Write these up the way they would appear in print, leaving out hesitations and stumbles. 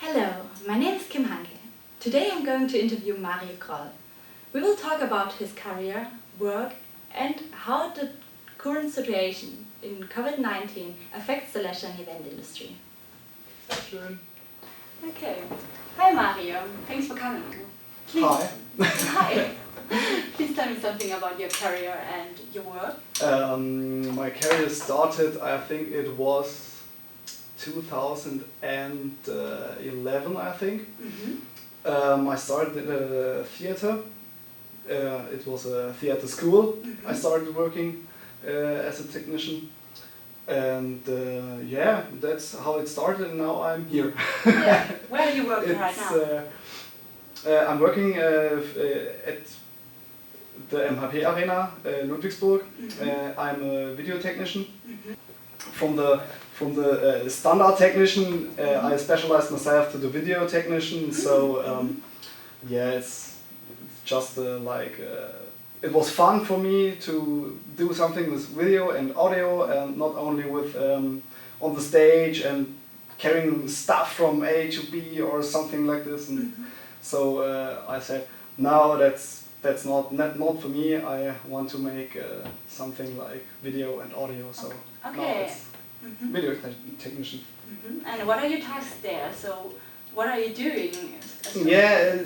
Hello, my name is Kim Hanke. Today I'm going to interview Mario Kroll. We will talk about his career, work and how the current situation in COVID-19 affects the leisure and event industry. Schön. Okay. Hi Mario, thanks for coming. Please. Hi. Hi. Please tell me something about your career and your work. My career started, I think it was 2011, I think. I started in a theater. It was a theater school. I started working as a technician. And yeah, that's how it started, and now I'm here. Yeah. Where are you working right now? I'm working at the MHP Arena, Ludwigsburg. I'm a video technician. From the standard technician, I specialized myself to the video technician. So yeah, it's just it was fun for me to do something with video and audio, and not only with on the stage and carrying stuff from A to B or something like this. And so I said, no, that's not for me. I want to make something like video and audio. So now it's video technician. And what are your tasks there? So what are you doing? Yeah,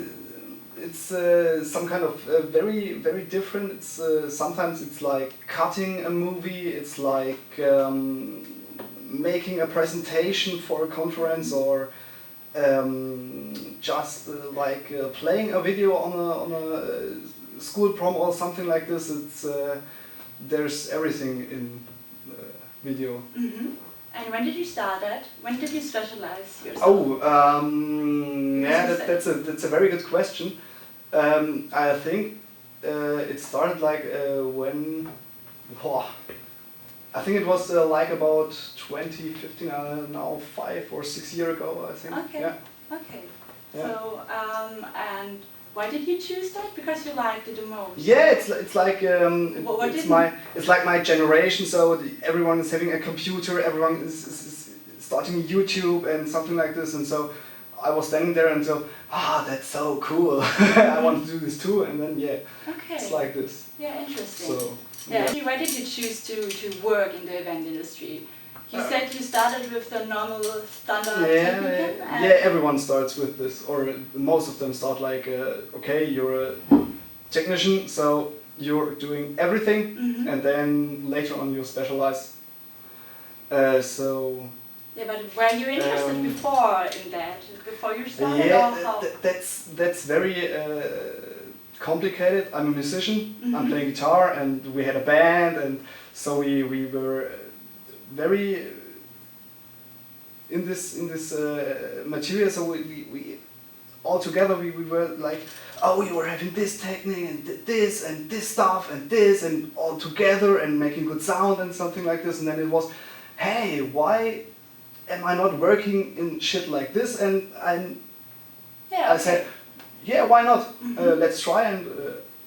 it's some kind of very, very different. It's sometimes it's like cutting a movie. It's like making a presentation for a conference, or just playing a video on a school prom or something like this. It's there's everything in video. And when did you start that? When did you specialize yourself? Oh, yeah, that's a very good question. I think it started when, I think it was like about 2015, now 5 or 6 years ago, I think. Okay. Yeah. Okay. Yeah. So and why did you choose that? Because you liked it the most. Yeah, it's like it's like my generation. So everyone is having a computer. Everyone is starting YouTube and something like this. And so I was standing there and so, that's so cool. I want to do this too. And then yeah, it's like this. Yeah, interesting. So yeah. Why did you choose to work in the event industry? You said you started with the normal standard technician? Yeah, everyone starts with this, or most of them start like, okay, you're a technician, so you're doing everything, and then later on you specialize. So. Yeah, but were you interested before in that? Before you started? Yeah, that's very complicated. I'm a musician. I'm playing guitar, and we had a band, and so we were very in this material. So we all together we were like, oh, we were having this technique and this stuff and this, and all together and making good sound and something like this. And then it was, hey, why am I not working in shit like this? And I said, yeah, why not? Let's try, and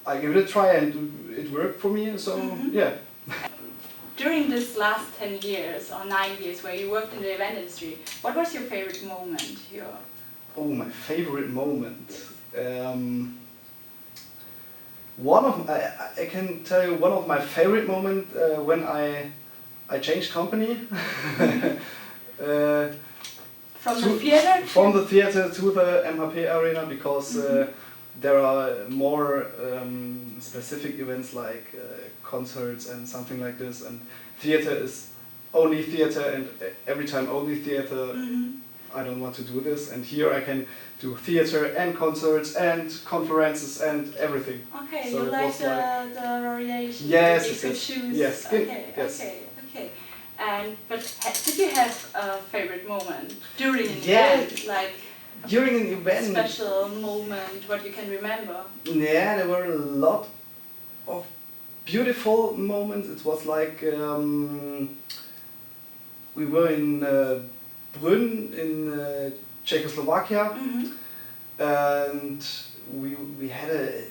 I gave it a try, and it worked for me. So yeah. During this last 10 years or 9 years where you worked in the event industry, what was your favorite moment? Oh, my favorite moment. I can tell you one of my favorite moments when I changed company. From the theater? From the theater to the MHP Arena, because there are more specific events like concerts and something like this, and theater is only theater, and every time only theater. I don't want to do this, and here I can do theater and concerts and conferences and everything. Okay, so you like the variation? Yes, you could choose. Yes. Okay, yes. okay. But did you have a favorite moment during an Yeah, event? Like during an event. Special moment, what you can remember? Yeah, there were a lot of beautiful moments. It was like we were in Brünn in Czechoslovakia, and we had a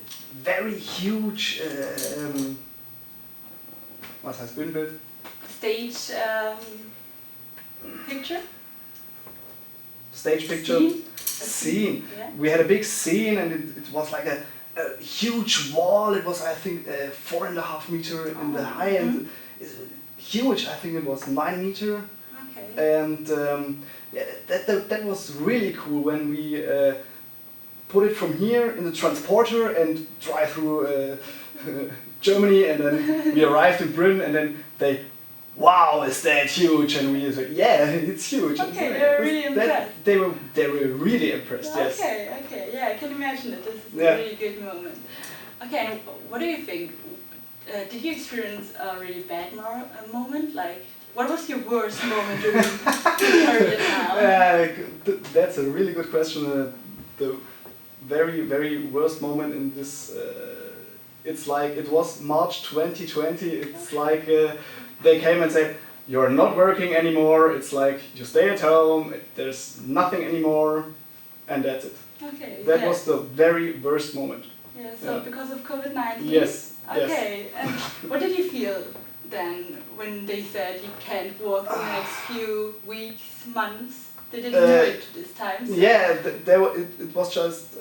very huge was heißt Bühnenbild? Stage picture? Stage picture. Scene? scene. Yeah. We had a big scene, and it was like a huge wall. It was, I think, 4.5 meter in the height, and it's huge. I think it was 9 meter. Okay. And yeah, that was really cool when we put it from here in the transporter and drive through Germany, and then we arrived in Britain, and then they, wow, is that huge? And we said, yeah, it's huge. Okay, they were really impressed. They were really impressed. Yes. Okay, yeah, I can imagine that this is Yeah. a really good moment. Okay, and what do you think? Did you experience a really bad moment? Like, what was your worst moment during your career now? That's a really good question. The very, very worst moment in this, it's like, it was March 2020. It's like they came and said, you're not working anymore. It's like, you stay at home, there's nothing anymore, and that's it. Okay. That was the very worst moment. Yeah, so because of COVID-19? Yes. Okay, and what did you feel then when they said you can't work for the next few weeks, months? They didn't do it this time. So. Yeah, it was just,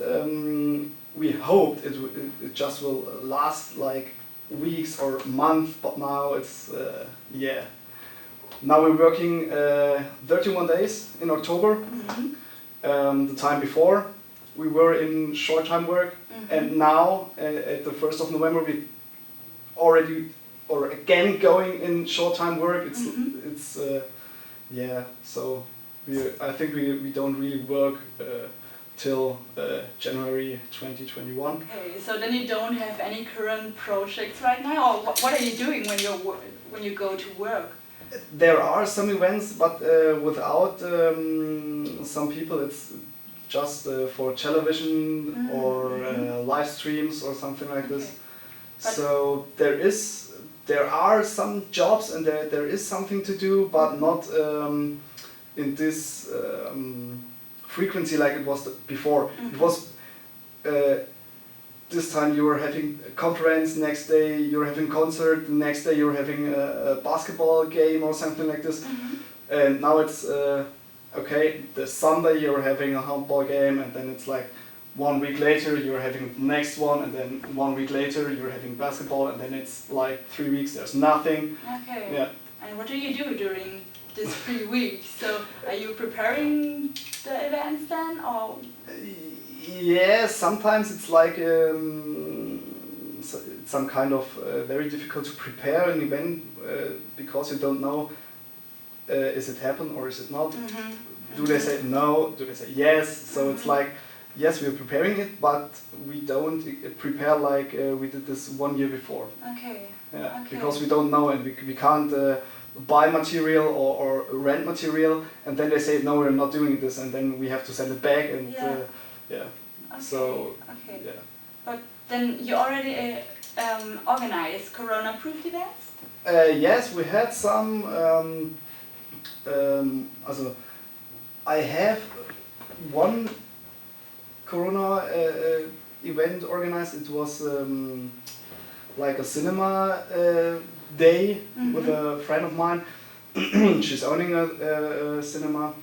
we hoped it just will last like weeks or months, but now it's, yeah. Now we're working 31 days in October. The time before we were in short time work, and now at the 1st of November we already, or again going in short time work. It's yeah, so I think we don't really work till January 2021. Okay, so then you don't have any current projects right now, or what are you doing when you go to work? There are some events, but without some people. It's just for television or live streams or something like this. So there are some jobs, and there is something to do, but not in this frequency like it was before. It was this time you were having a conference, next day you're having concert, the next day you're having a basketball game or something like this. And now it's okay, the Sunday you're having a handball game, and then it's like 1 week later you're having the next one, and then 1 week later you're having basketball, and then it's like 3 weeks there's nothing. Okay. Yeah. And what do you do during this 3 weeks? So are you preparing the events then, or? Yeah, sometimes it's like some kind of very difficult to prepare an event because you don't know is it happen or is it not. Do they say no? Do they say yes? So it's like, yes, we're preparing it, but we don't prepare like we did this 1 year before. Okay. Yeah, because we don't know, and we can't buy material or rent material, and then they say no, we're not doing this, and then we have to send it back, and yeah. Okay. So yeah. But then you already organized Corona-proof events? Yes, we had some. Also, I have one Corona event organized. It was like a cinema day with a friend of mine. She's owning a cinema.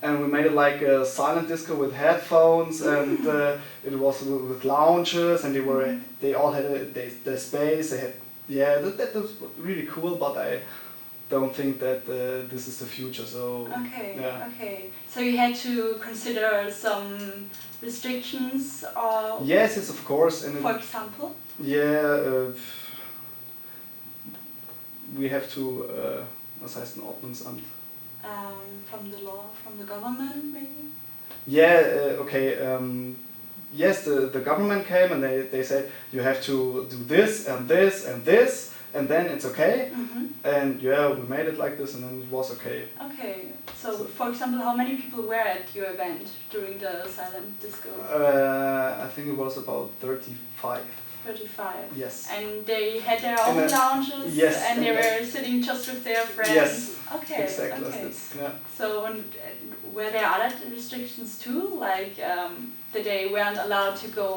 And we made it like a silent disco with headphones, and it was with lounges, and they all had their space. They had that was really cool, but I don't think that this is the future. So okay. So you had to consider some restrictions, or yes, of course. And for example, we have to was heißt ein Ordnungsamt? from the law, from the government, maybe? Yeah, okay. Yes, the government came and they said you have to do this and this and this, and then it's okay. And yeah, we made it like this, and then it was okay. Okay. So for example, how many people were at your event during the silent disco? I think it was about 35. 35. Yes. And they had their own lounges, yes, and they were sitting just with their friends. Yes. Okay. Exactly. Okay. Yeah. So were there other restrictions too, like that they weren't allowed to go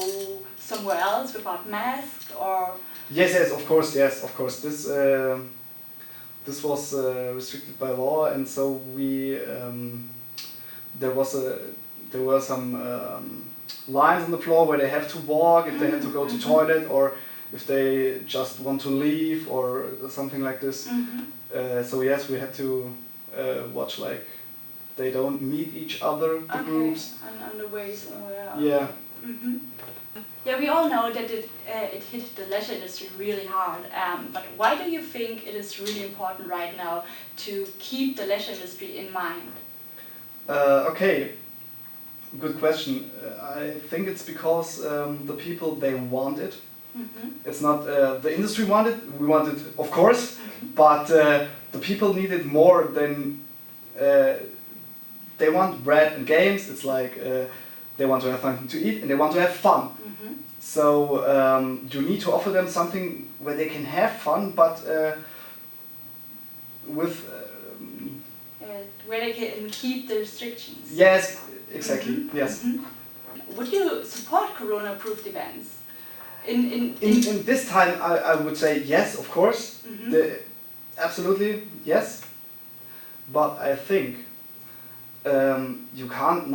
somewhere else without masks, or? Yes, of course. This was restricted by law, and so we there was there were some lines on the floor where they have to walk if they have to go to toilet, or if they just want to leave or something like this. So yes, we had to watch like they don't meet each other, the groups. And on the way somewhere. Yeah. Yeah, we all know that it hit the leisure industry really hard. But why do you think it is really important right now to keep the leisure industry in mind? Okay, good question. I think it's because the people, they want it. It's not the industry want it, we want it of course, but the people need it more than they want bread and games. It's like they want to have something to eat and they want to have fun. So you need to offer them something where they can have fun, but with where they can keep the restrictions. Yes, exactly. Yes. Would you support Corona-approved events? In this time, I would say yes, of course. Absolutely yes. But I think you can't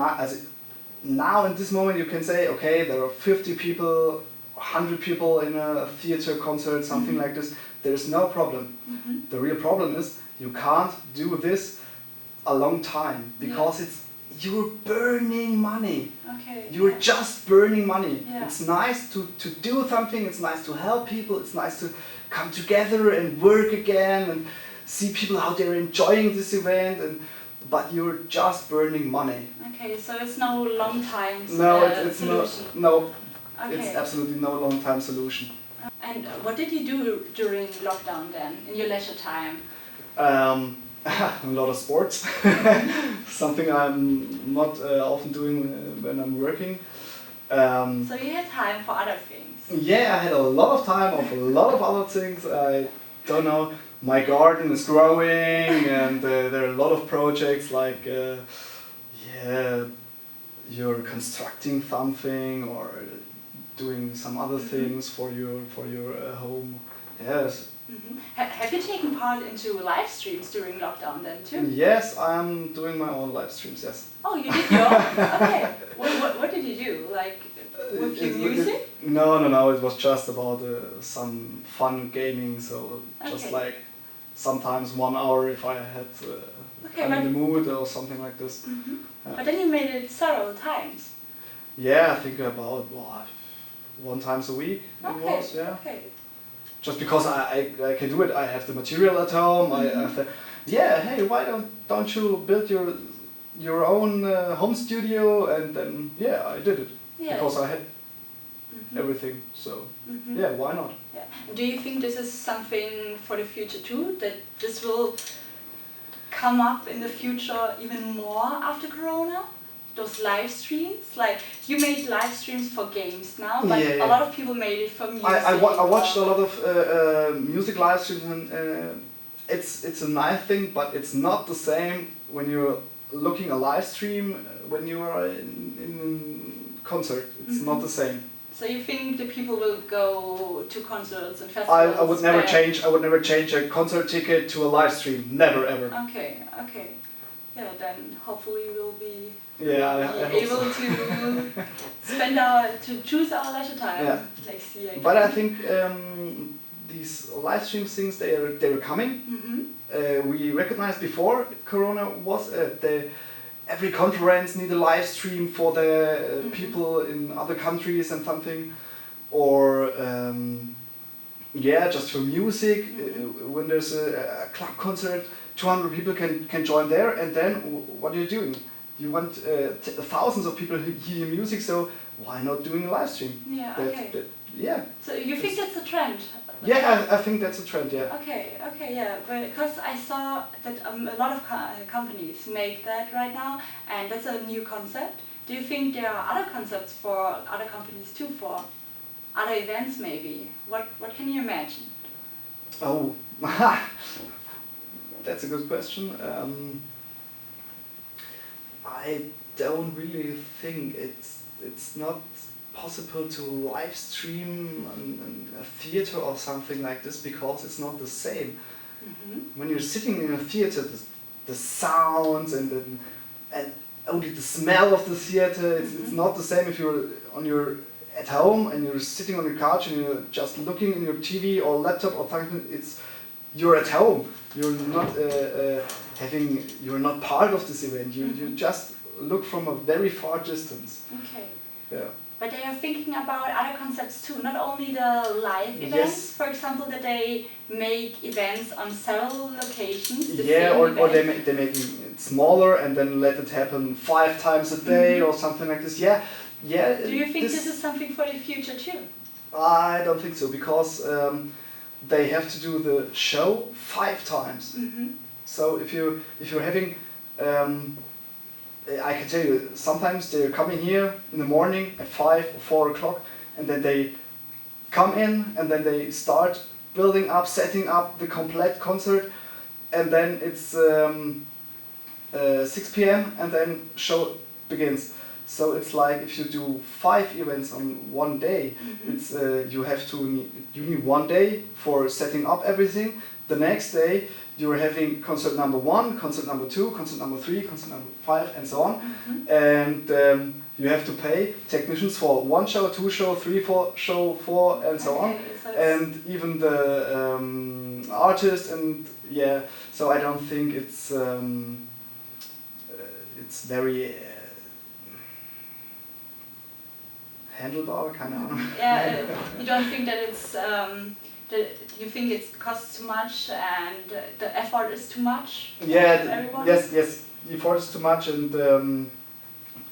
now in this moment you can say, okay, there are 50 people, 100 people in a theater concert, something like this. There is no problem. The real problem is you can't do this a long time because you're burning money. You're just burning money. It's nice to do something, it's nice to help people, it's nice to come together and work again and see people how they're enjoying this event, but you're just burning money. Okay, so it's no long time solution. No, it's absolutely no long time solution. And what did you do during lockdown then, in your leisure time? A lot of sports. Something I'm not often doing when I'm working. So you had time for other things? Yeah, I had a lot of time of a lot of other things. I don't know, my garden is growing and there are a lot of projects like you're constructing something or doing some other things for your home. Yes. Have you taken part into live streams during lockdown then too? Yes, I'm doing my own live streams, yes. Oh, you did your own? Okay. What did you do? Like with your music? No, it was just about some fun gaming, so just like sometimes 1 hour if I had I'm in the mood or something like this. But then you made it several times. Yeah, I think about 1 time a week it was, yeah. Just because I can do it, I have the material at home. I have hey, why don't you build your own home studio? And then I did it because I had everything. So why not? Yeah. Do you think this is something for the future too? That this will come up in the future even more after Corona? Those live streams, like you made live streams for games now, but a lot of people made it for music. I watched a lot of music live streams, and it's a nice thing, but it's not the same when you're looking a live stream when you are in concert. It's not the same. So you think the people will go to concerts and festivals? I would never change. I would never change a concert ticket to a live stream. Never ever. Okay. Yeah, then hopefully we'll be able to choose our leisure time next year. But I think these live stream things they were coming. We recognized before Corona was every conference need a live stream for the people in other countries and something, or just for music. When there's a club concert, 200 people can join there, and then what are you doing? You want thousands of people who hear music, so why not doing a live stream? So you think that's a trend? Yeah, I think that's a trend, yeah. Okay, yeah, because I saw that a lot of companies make that right now, and that's a new concept. Do you think there are other concepts for other companies too, for other events maybe? What can you imagine? Oh, that's a good question. I don't really think it's not possible to live stream a theater or something like this because it's not the same. When you're sitting in a theater, the sounds and only the smell of the theater. It's not the same if you're at home and you're sitting on your couch and you're just looking in your TV or laptop or something. You're at home. You're not you're not part of this event. You just look from a very far distance. Okay. Yeah. But they are thinking about other concepts too, not only the live events, Yes. for example, that they make events on several locations. Yeah, or they make it smaller and then let it happen 5 times a day or something like this. Yeah, yeah. Do you think this is something for the future too? I don't think so, because they have to do the show 5 times. So if you're having I can tell you, sometimes they're coming here in the morning at 5 or 4 o'clock, and then they come in and then they start building up, setting up the complete concert, and then it's 6 p.m. and then show begins. So it's like if you do 5 events on one day, it's you need 1 day for setting up everything. The next day you're having concert number 1, concert number 2, concert number 3, concert number 5, and so on. And you have to pay technicians for 1 show, 2 show, 3, 4, 4, and so on. So And even the artist, and yeah. So I don't think it's very handlebar, kind of. Yeah, you don't think that it's you think it costs too much and the effort is too much? Yeah. Yes. The effort is too much, and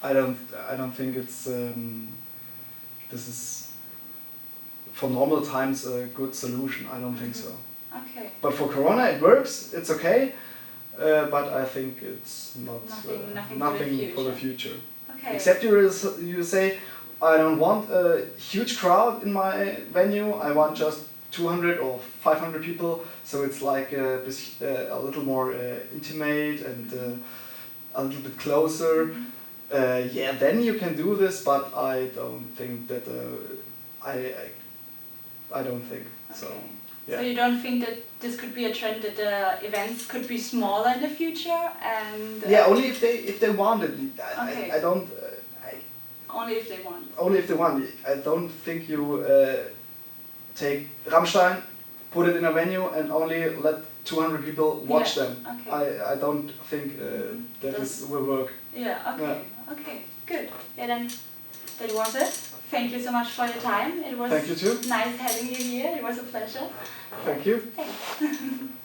I don't think it's this is for normal times a good solution. I don't think so. Okay. But for Corona it works. It's okay. But I think it's not nothing for the future. Okay. Except you say, I don't want a huge crowd in my venue. I want just 200 or 500 people. So it's like a little more intimate and a little bit closer. Yeah, then you can do this. But I don't think that I don't think so. Okay. Yeah. So you don't think that this could be a trend, that the events could be smaller in the future? And yeah, only if they want it. Okay. I don't. Only if they want. Only if they want. I don't think you take Rammstein, put it in a venue, and only let 200 people watch them. Okay. I don't think that will work. Yeah. Okay. Yeah. Okay. Good. Yeah. Then that was it. Thank you so much for your time. It was Thank you too. nice having you here. It was a pleasure. Thank you. Thanks.